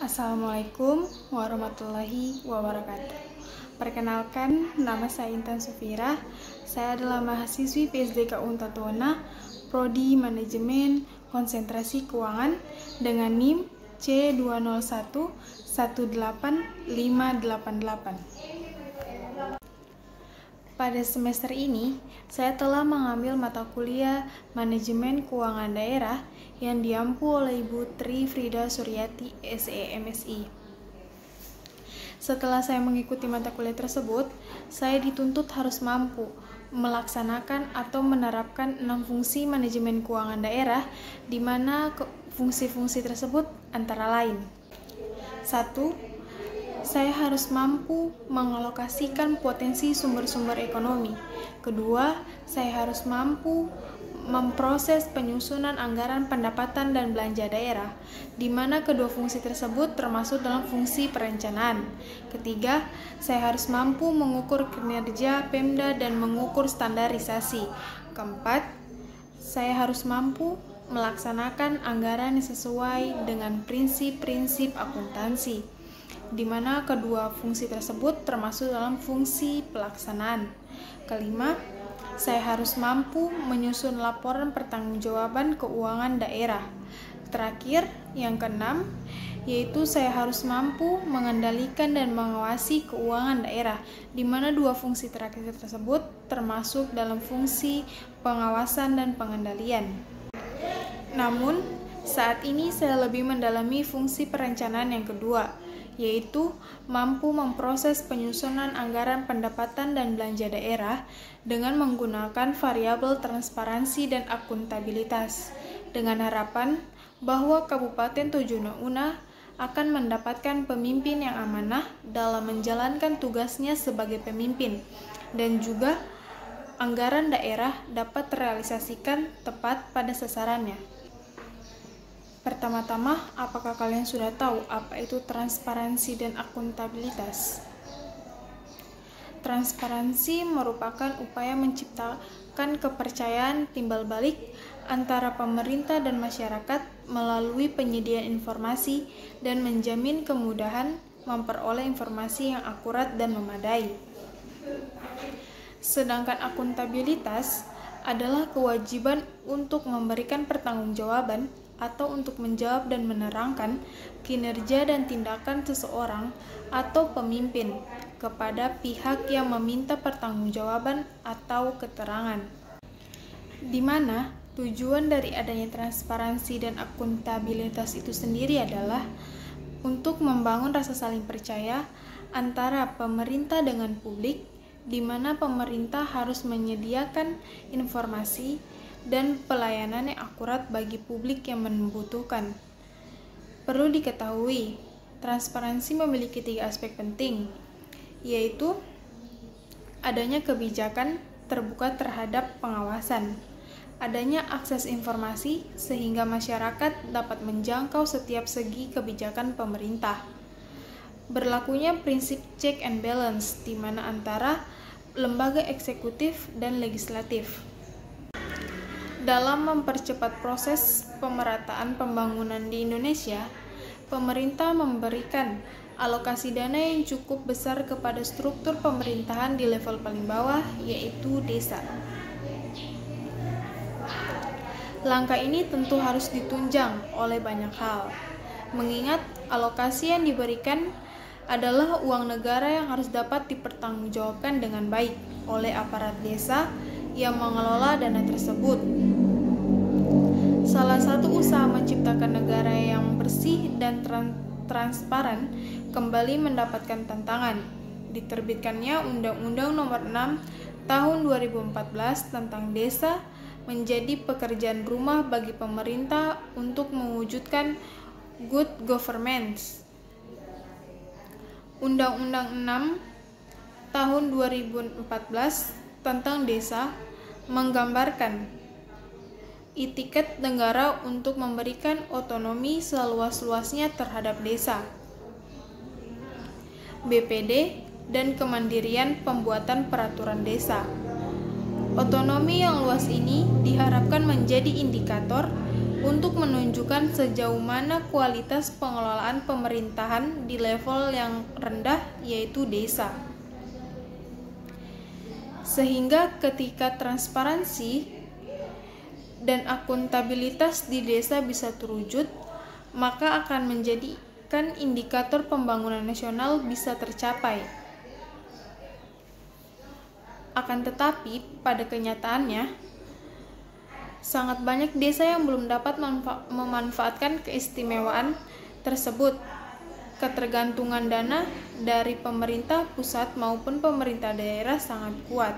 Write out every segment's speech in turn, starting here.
Assalamualaikum warahmatullahi wabarakatuh. Perkenalkan, nama saya Intan Sufira. Saya adalah mahasiswi PSDK Unta Tona, Prodi Manajemen Konsentrasi Keuangan dengan NIM C201-18588. Pada semester ini, saya telah mengambil mata kuliah Manajemen Keuangan Daerah yang diampu oleh Ibu Tri Frida Suryati, SE/MSI. Setelah saya mengikuti mata kuliah tersebut, saya dituntut harus mampu melaksanakan atau menerapkan 6 fungsi manajemen keuangan daerah, di mana fungsi-fungsi tersebut antara lain: 1. Saya harus mampu mengalokasikan potensi sumber-sumber ekonomi. Kedua, saya harus mampu memproses penyusunan anggaran pendapatan dan belanja daerah, di mana kedua fungsi tersebut termasuk dalam fungsi perencanaan. Ketiga, saya harus mampu mengukur kinerja Pemda dan mengukur standarisasi. Keempat, saya harus mampu melaksanakan anggaran yang sesuai dengan prinsip-prinsip akuntansi, di mana kedua fungsi tersebut termasuk dalam fungsi pelaksanaan. Kelima, saya harus mampu menyusun laporan pertanggungjawaban keuangan daerah. Terakhir, yang keenam, yaitu saya harus mampu mengendalikan dan mengawasi keuangan daerah, di mana dua fungsi terakhir tersebut termasuk dalam fungsi pengawasan dan pengendalian. Namun, saat ini saya lebih mendalami fungsi perencanaan yang kedua, yaitu mampu memproses penyusunan anggaran pendapatan dan belanja daerah dengan menggunakan variabel transparansi dan akuntabilitas, dengan harapan bahwa Kabupaten Tojo Una akan mendapatkan pemimpin yang amanah dalam menjalankan tugasnya sebagai pemimpin, dan juga anggaran daerah dapat terrealisasikan tepat pada sasarannya. Pertama-tama, apakah kalian sudah tahu apa itu transparansi dan akuntabilitas? Transparansi merupakan upaya menciptakan kepercayaan timbal balik antara pemerintah dan masyarakat melalui penyediaan informasi dan menjamin kemudahan memperoleh informasi yang akurat dan memadai. Sedangkan akuntabilitas adalah kewajiban untuk memberikan pertanggungjawaban atau untuk menjawab dan menerangkan kinerja dan tindakan seseorang atau pemimpin kepada pihak yang meminta pertanggungjawaban atau keterangan. Di mana tujuan dari adanya transparansi dan akuntabilitas itu sendiri adalah untuk membangun rasa saling percaya antara pemerintah dengan publik, di mana pemerintah harus menyediakan informasi dan pelayanan yang akurat bagi publik yang membutuhkan. Perlu diketahui, transparansi memiliki 3 aspek penting, yaitu adanya kebijakan terbuka terhadap pengawasan, adanya akses informasi sehingga masyarakat dapat menjangkau setiap segi kebijakan pemerintah, berlakunya prinsip check and balance di mana antara lembaga eksekutif dan legislatif. Dalam mempercepat proses pemerataan pembangunan di Indonesia, pemerintah memberikan alokasi dana yang cukup besar kepada struktur pemerintahan di level paling bawah, yaitu desa. Langkah ini tentu harus ditunjang oleh banyak hal, mengingat alokasi yang diberikan adalah uang negara yang harus dapat dipertanggungjawabkan dengan baik oleh aparat desa yang mengelola dana tersebut. Salah satu usaha menciptakan negara yang bersih dan transparan kembali mendapatkan tantangan. Diterbitkannya Undang-Undang Nomor 6 Tahun 2014 tentang Desa menjadi pekerjaan rumah bagi pemerintah untuk mewujudkan good governance. Undang-Undang 6 Tahun 2014 tentang Desa menggambarkan itikat negara untuk memberikan otonomi seluas-luasnya terhadap desa, BPD, dan kemandirian pembuatan peraturan desa. Otonomi yang luas ini diharapkan menjadi indikator untuk menunjukkan sejauh mana kualitas pengelolaan pemerintahan di level yang rendah, yaitu desa. Sehingga ketika transparansi dan akuntabilitas di desa bisa terwujud, maka akan menjadikan indikator pembangunan nasional bisa tercapai. Akan tetapi, pada kenyataannya, sangat banyak desa yang belum dapat memanfaatkan keistimewaan tersebut. Ketergantungan dana dari pemerintah pusat maupun pemerintah daerah sangat kuat.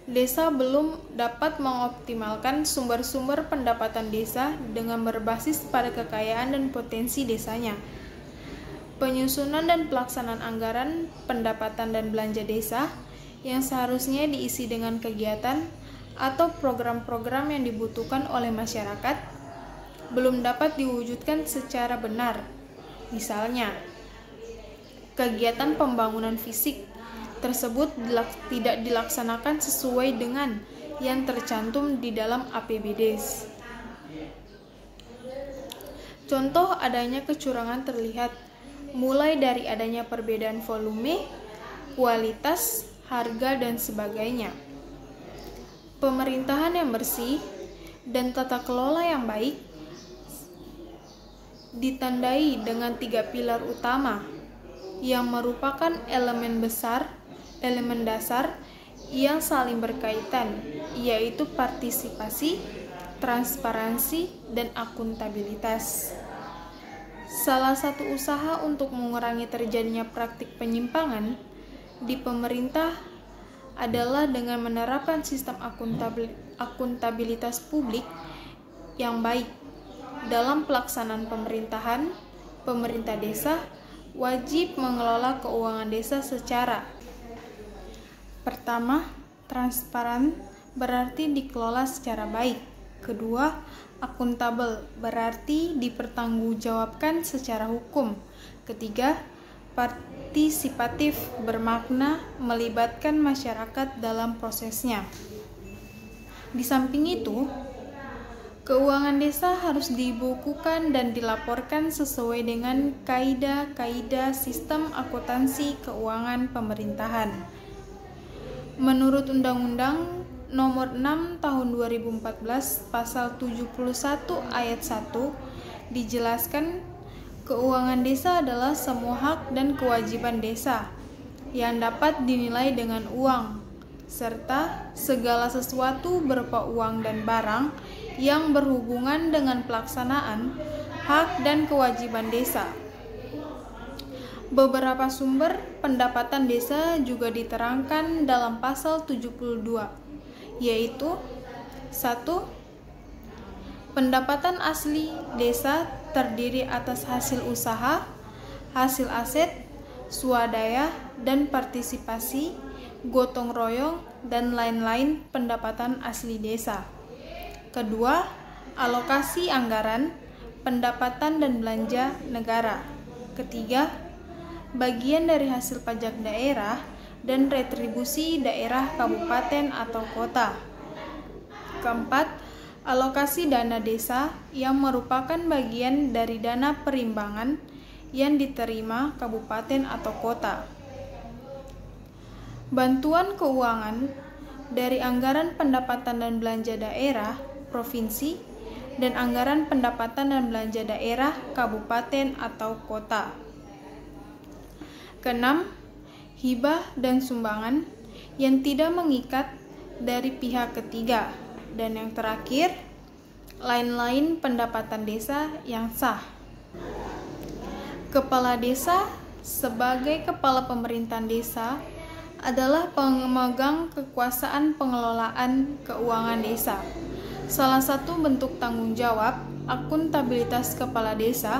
Desa belum dapat mengoptimalkan sumber-sumber pendapatan desa dengan berbasis pada kekayaan dan potensi desanya. Penyusunan dan pelaksanaan anggaran pendapatan dan belanja desa yang seharusnya diisi dengan kegiatan atau program-program yang dibutuhkan oleh masyarakat belum dapat diwujudkan secara benar. Misalnya, kegiatan pembangunan fisik tersebut tidak dilaksanakan sesuai dengan yang tercantum di dalam APBD. Contoh adanya kecurangan terlihat mulai dari adanya perbedaan volume, kualitas, harga, dan sebagainya. Pemerintahan yang bersih dan tata kelola yang baik ditandai dengan 3 pilar utama yang merupakan elemen dasar yang saling berkaitan, yaitu partisipasi, transparansi, dan akuntabilitas. Salah satu usaha untuk mengurangi terjadinya praktik penyimpangan di pemerintah adalah dengan menerapkan sistem akuntabilitas publik yang baik dalam pelaksanaan pemerintahan. Pemerintah desa wajib mengelola keuangan desa secara: pertama, transparan, berarti dikelola secara baik. Kedua, akuntabel, berarti dipertanggungjawabkan secara hukum. Ketiga, partisipatif, bermakna melibatkan masyarakat dalam prosesnya. Di samping itu, keuangan desa harus dibukukan dan dilaporkan sesuai dengan kaidah-kaidah sistem akuntansi keuangan pemerintahan. Menurut Undang-Undang Nomor 6 Tahun 2014 Pasal 71 Ayat 1 dijelaskan keuangan desa adalah semua hak dan kewajiban desa yang dapat dinilai dengan uang, serta segala sesuatu berupa uang dan barang yang berhubungan dengan pelaksanaan hak dan kewajiban desa. Beberapa sumber pendapatan desa juga diterangkan dalam pasal 72, yaitu 1. Pendapatan asli desa terdiri atas hasil usaha, hasil aset, swadaya, dan partisipasi, gotong royong, dan lain-lain pendapatan asli desa. Kedua, alokasi anggaran, pendapatan dan belanja negara. Ketiga, bagian dari hasil pajak daerah dan retribusi daerah, kabupaten, atau kota. Keempat, alokasi dana desa yang merupakan bagian dari dana perimbangan yang diterima kabupaten atau kota. Bantuan keuangan dari anggaran pendapatan dan belanja daerah, provinsi, dan anggaran pendapatan dan belanja daerah, kabupaten atau kota. Keenam, hibah dan sumbangan yang tidak mengikat dari pihak ketiga. Dan yang terakhir, lain-lain pendapatan desa yang sah. Kepala desa sebagai kepala pemerintahan desa adalah pemegang kekuasaan pengelolaan keuangan desa. Salah satu bentuk tanggung jawab akuntabilitas kepala desa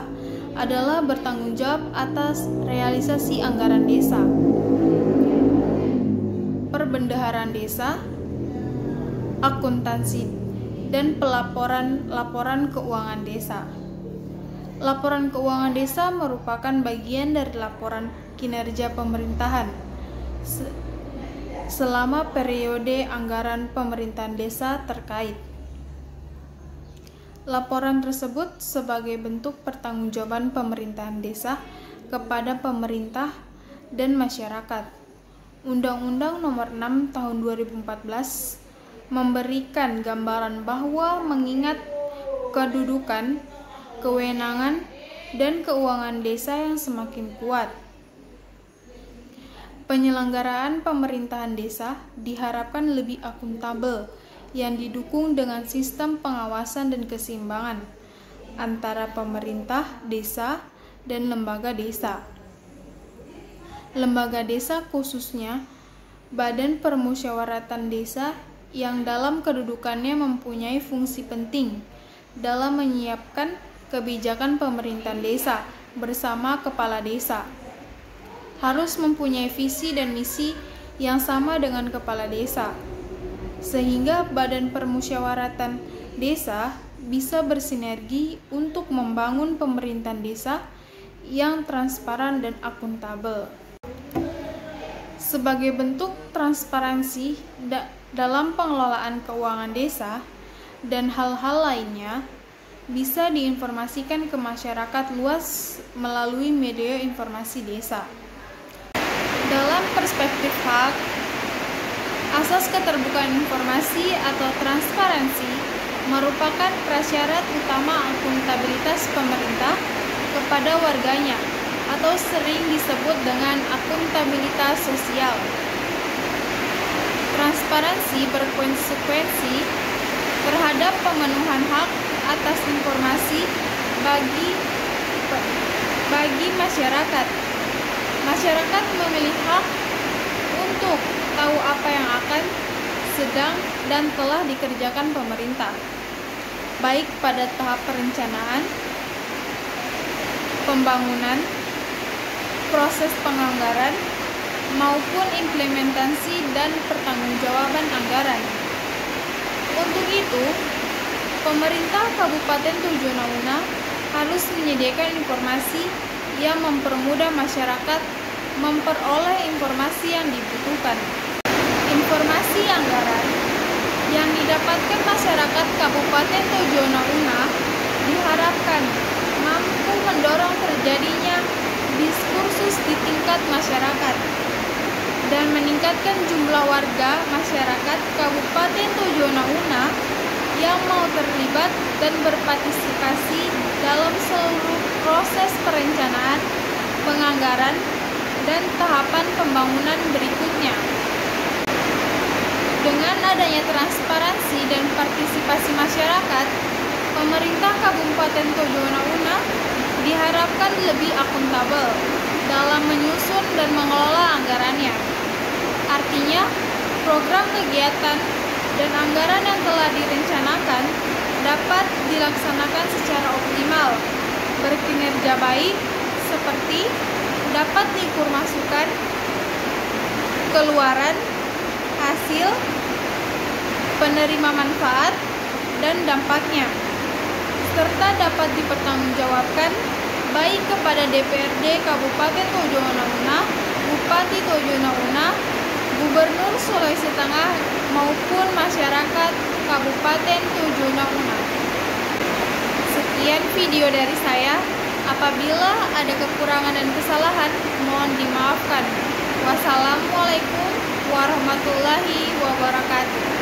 adalah bertanggung jawab atas realisasi anggaran desa, perbendaharaan desa, akuntansi, dan laporan keuangan desa. Laporan keuangan desa merupakan bagian dari laporan kinerja pemerintahan selama periode anggaran pemerintahan desa terkait. Laporan tersebut sebagai bentuk pertanggungjawaban pemerintahan desa kepada pemerintah dan masyarakat. Undang-Undang Nomor 6 Tahun 2014 memberikan gambaran bahwa mengingat kedudukan, kewenangan, dan keuangan desa yang semakin kuat, penyelenggaraan pemerintahan desa diharapkan lebih akuntabel yang didukung dengan sistem pengawasan dan keseimbangan antara pemerintah desa dan lembaga desa. Lembaga desa khususnya Badan Permusyawaratan Desa yang dalam kedudukannya mempunyai fungsi penting dalam menyiapkan kebijakan pemerintahan desa bersama kepala desa. Harus mempunyai visi dan misi yang sama dengan kepala desa, sehingga Badan Permusyawaratan Desa bisa bersinergi untuk membangun pemerintahan desa yang transparan dan akuntabel. Sebagai bentuk transparansi dalam pengelolaan keuangan desa dan hal-hal lainnya, bisa diinformasikan ke masyarakat luas melalui media informasi desa. Dalam perspektif hak, asas keterbukaan informasi atau transparansi merupakan prasyarat utama akuntabilitas pemerintah kepada warganya, atau sering disebut dengan akuntabilitas sosial. Transparansi berkonsekuensi terhadap pemenuhan hak atas informasi bagi masyarakat. Masyarakat memiliki hak untuk tahu apa yang akan, sedang, dan telah dikerjakan pemerintah, baik pada tahap perencanaan, pembangunan, proses penganggaran, maupun implementasi dan pertanggungjawaban anggaran. Untuk itu, pemerintah Kabupaten Tojo Una harus menyediakan informasi yang mempermudah masyarakat memperoleh informasi yang dibutuhkan. Informasi anggaran yang didapatkan masyarakat Kabupaten Tojo Una diharapkan mampu mendorong terjadinya diskursus di tingkat masyarakat dan meningkatkan jumlah warga masyarakat Kabupaten Tojo Una yang mau terlibat dan berpartisipasi dalam seluruh proses perencanaan, penganggaran, dan tahapan pembangunan berikutnya. Dengan adanya transparansi dan partisipasi masyarakat, pemerintah Kabupaten Tojo Una diharapkan lebih akuntabel dalam menyusun dan mengelola anggarannya. Artinya, program kegiatan dan anggaran yang telah direncanakan dapat dilaksanakan secara optimal, berkinerja baik, seperti dapat diukur masukan, keluaran, hasil, penerima manfaat, dan dampaknya, serta dapat dipertanggungjawabkan baik kepada DPRD Kabupaten Tojo Una, Bupati Tojo Una, Gubernur Sulawesi Tengah, maupun masyarakat Kabupaten Tojo Una. Sekian video dari saya. Apabila ada kekurangan dan kesalahan, mohon dimaafkan. Wassalamualaikum warahmatullahi wabarakatuh.